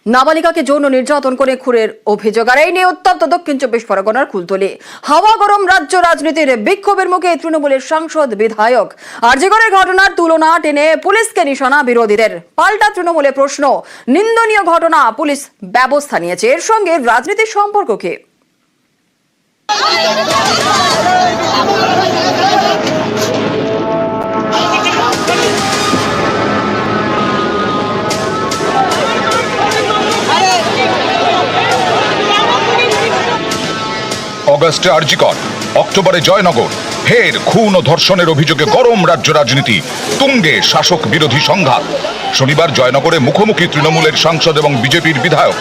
নাবালিকাকে যৌন নির্যাতন করে খুনের অভিযোগ, আর এই নিয়ে উত্তপ্ত দক্ষিণ 24 পরগনার কুলতলি। হাওয়া গরম রাজ্য রাজনীতির। বিক্ষোভের মুখে তৃণমূলের সাংসদ বিধায়ক। আরজিকরের ঘটনার তুলনা টেনে পুলিশকে নিশানা বিরোধীদের। পাল্টা তৃণমূলে প্রশ্ন, নিন্দনীয় ঘটনা, পুলিশ ব্যবস্থা নিয়েছে, এর সঙ্গে রাজনীতির সম্পর্ক কি? অগস্টে আরজিকর, অক্টোবরে জয়নগর, ফের খুন ও ধর্ষণের অভিযোগে গরম রাজ্য রাজনীতি, তুঙ্গে শাসক বিরোধী সংঘাত। শনিবার জয়নগরে মুখোমুখি তৃণমূলের সাংসদ এবং বিজেপির বিধায়ক।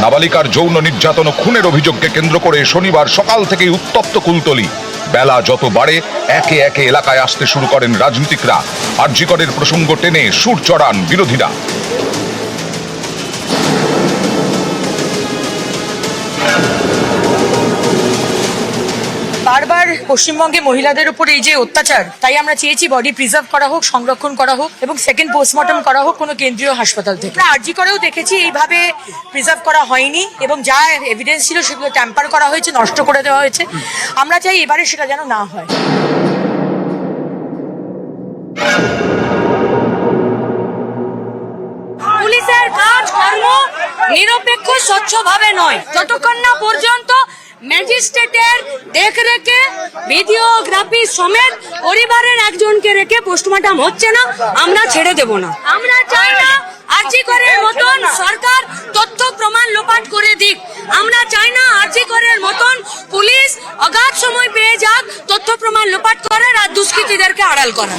নাবালিকার যৌন নির্যাতন ও খুনের অভিযোগকে কেন্দ্র করে শনিবার সকাল থেকেই উত্তপ্ত কুলতলি। বেলা যত বাড়ে একে একে এলাকায় আসতে শুরু করেন রাজনীতিকরা। আরজিকরের প্রসঙ্গ টেনে সুর চড়ান বিরোধীরা। বারবার পশ্চিমবঙ্গে মহিলাদের উপর এই যে অত্যাচার, তাই আমরা চেয়েছি বডি প্রিজার্ভ করা হোক, সংরক্ষণ করা হোক এবং সেকেন্ড পোস্টমর্টম করা হোক কোনো কেন্দ্রীয় হাসপাতাল থেকে। আমরা আরজি করেও দেখেছি এইভাবে প্রিজার্ভ করা হয়নি এবং যা এভিডেন্স ছিল সেগুলো ট্যাম্পার করা হয়েছে, নষ্ট করে দেওয়া হয়েছে। আমরা চাই এবারে সেটা যেন না হয়। পুলিশের কাজ কর্ম নিরপেক্ষ স্বচ্ছভাবে নয়, যতক্ষণ না পর্যন্ত ম্যাজিস্ট্রেটের দেখরেখে ভিডিওগ্রাফি সমেত পরিবারের একজনকে রেখে পোস্টমর্টম হচ্ছে না, আমরা ছেড়ে দেব না। আমরা চাই না আরজিকরের মতন সরকার তথ্য প্রমাণ লোপাট করে দিক। আমরা চাই না আরজিকরের মতন পুলিশ অগাধ সময় পেয়ে যাক তথ্য প্রমাণ লোপাট করে আর দুষ্কৃতীদেরকে আড়াল করা।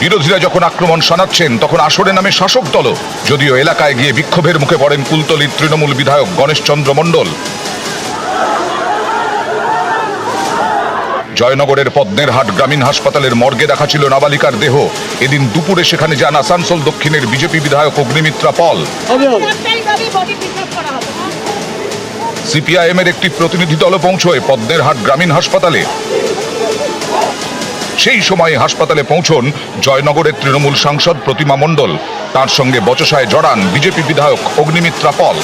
বিরোধীরা যখন আক্রমণ শানাচ্ছেন তখন আসরে নামে শাসক দল। যদিও এলাকায় গিয়ে বিক্ষোভের মুখে পড়েন কুলতলির তৃণমূল বিধায়ক গণেশ চন্দ্র মণ্ডল। জয়নগরের পদ্মেরহাট গ্রামীণ হাসপাতালের মর্গে রাখা ছিল নাবালিকার দেহ। এদিন দুপুরে সেখানে যান আসানসোল দক্ষিণের বিজেপি বিধায়ক অগ্নিমিত্রা পল। সিপিআইএম এর একটি প্রতিনিধি দল পৌঁছয় পদ্মেরহাট গ্রামীণ হাসপাতালে। সেই সময় হাসপাতালে পৌঁছন জয়নগরের তৃণমূল সাংসদ প্রতিমা মণ্ডল। তার সঙ্গে বচসায় জড়ান বিজেপি বিধায়ক অগ্নিমিত্রা পল।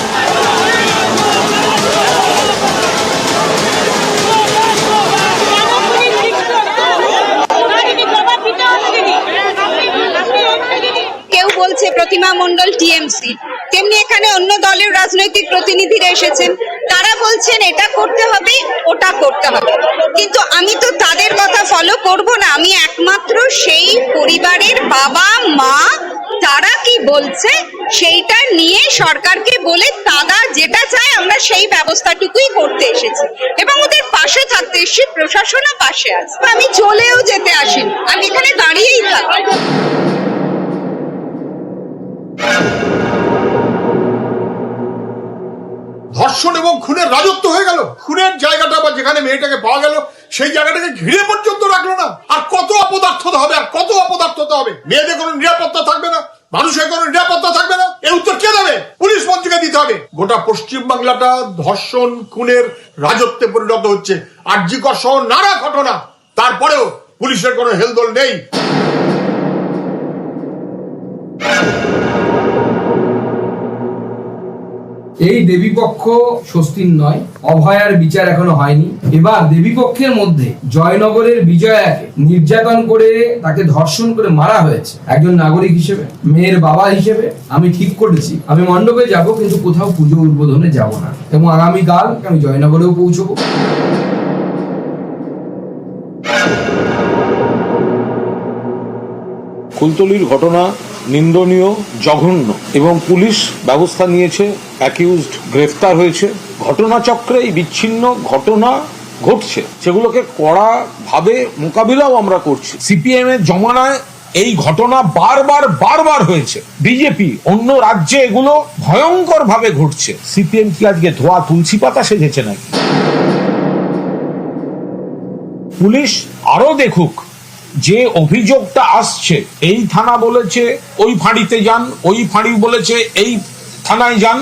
কেউ বলছে প্রতিমা মণ্ডল টিএমসি, তেমনি এখানে অন্য দলের রাজনৈতিক প্রতিনিধিরা এসেছেন, তারা বলছেন এটা করতে হবে, ওটা করতে হবে, কিন্তু আমি তো তাদের কথা ফলো করব না। আমি একমাত্র সেই পরিবারের বাবা মা তারা কি বলছে সেইটা নিয়ে সরকারকে বলে তারা যেটা চায় আমরা সেই ব্যবস্থাটুকুই করতে এসেছি এবং ওদের পাশে থাকতে এসেছি। প্রশাসনও পাশে আছে, আমি চলেও যেতে আসিনি, আমি এখানে দাঁড়িয়েই থাকি। ধর্ষণ এবং খুনের রাজত্ব হয়ে গেল। খুনের জায়গাটা বা যেখানে মেয়েটাকে পাওয়া গেল সেই জায়গাটাকে ঘিরে পর্যন্ত রাখলো না। আর কত অপদার্থতা হবে, আর কত অপদার্থতা হবে। মেয়েদের কোনো নিরাপত্তা থাকবে না, মানুষের কোনো নিরাপত্তা থাকবে না। এই উত্তর কে দেবে? পুলিশ মন্ত্রীকে দিতে হবে। গোটা পশ্চিম বাংলাটা ধর্ষণ খুনের রাজত্বে পরিণত হচ্ছে। আরজিকর সহ নানা ঘটনা, তারপরেও পুলিশের কোনো হেলদোল নেই। এই দেবীপক্ষ স্বস্তির নয়, অভয়ার বিচার এখনো হয়নি। এবার দেবীপক্ষের মধ্যে জয়নগরের বিজয়াকে নির্যাতন করে তাকে ধর্ষণ করে মারা হয়েছে। একজন নাগরিক হিসেবে, মেয়ের বাবা হিসেবে আমি ঠিক করেছি আমি মণ্ডপে যাব, কিন্তু কোথাও পুজো উদ্বোধনে যাব না এবং আগামীকাল আমি জয়নগরেও পৌঁছবো। কুলতলির ঘটনা নিন্দনীয়, জঘন্য এবং পুলিশ ব্যবস্থা নিয়েছে। অ্যাকিউজড গ্রেফতার হয়েছে। ঘটনাচক্রে এই বিচ্ছিন্ন ঘটনা ঘটছে, সেগুলোকে কড়াভাবে মোকাবিলাও আমরা করছি। সিপিএম এর জমানায় এই ঘটনা বারবার হয়েছে। বিজেপি অন্য রাজ্যে এগুলো ভয়ঙ্কর ভাবে ঘটছে। সিপিএম কি আজকে ধোয়া তুলসী পাতা সেজেছে নাকি? পুলিশ আরো দেখুক যে অভিযোগটা আসছে, এই থানা বলেছে ওই ফাঁড়িতে যান, ওই ফাঁড়ি বলেছে এই থানায় যান।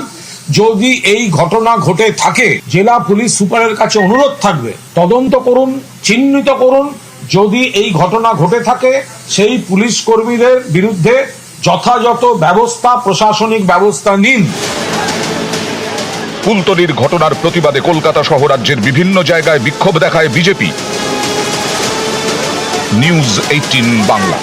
যদি এই ঘটনা ঘটে থাকে, জেলা পুলিশ সুপারের কাছে অনুরোধ থাকবে তদন্ত করুন, চিহ্নিত করুন, যদি এই ঘটনা ঘটে থাকে সেই পুলিশ কর্মীদের বিরুদ্ধে যথাযথ ব্যবস্থা, প্রশাসনিক ব্যবস্থা নিন। কুলতলির ঘটনার প্রতিবাদে কলকাতা সহ রাজ্যের বিভিন্ন জায়গায় বিক্ষোভ দেখায় বিজেপি। নিউজ 18 বাংলা।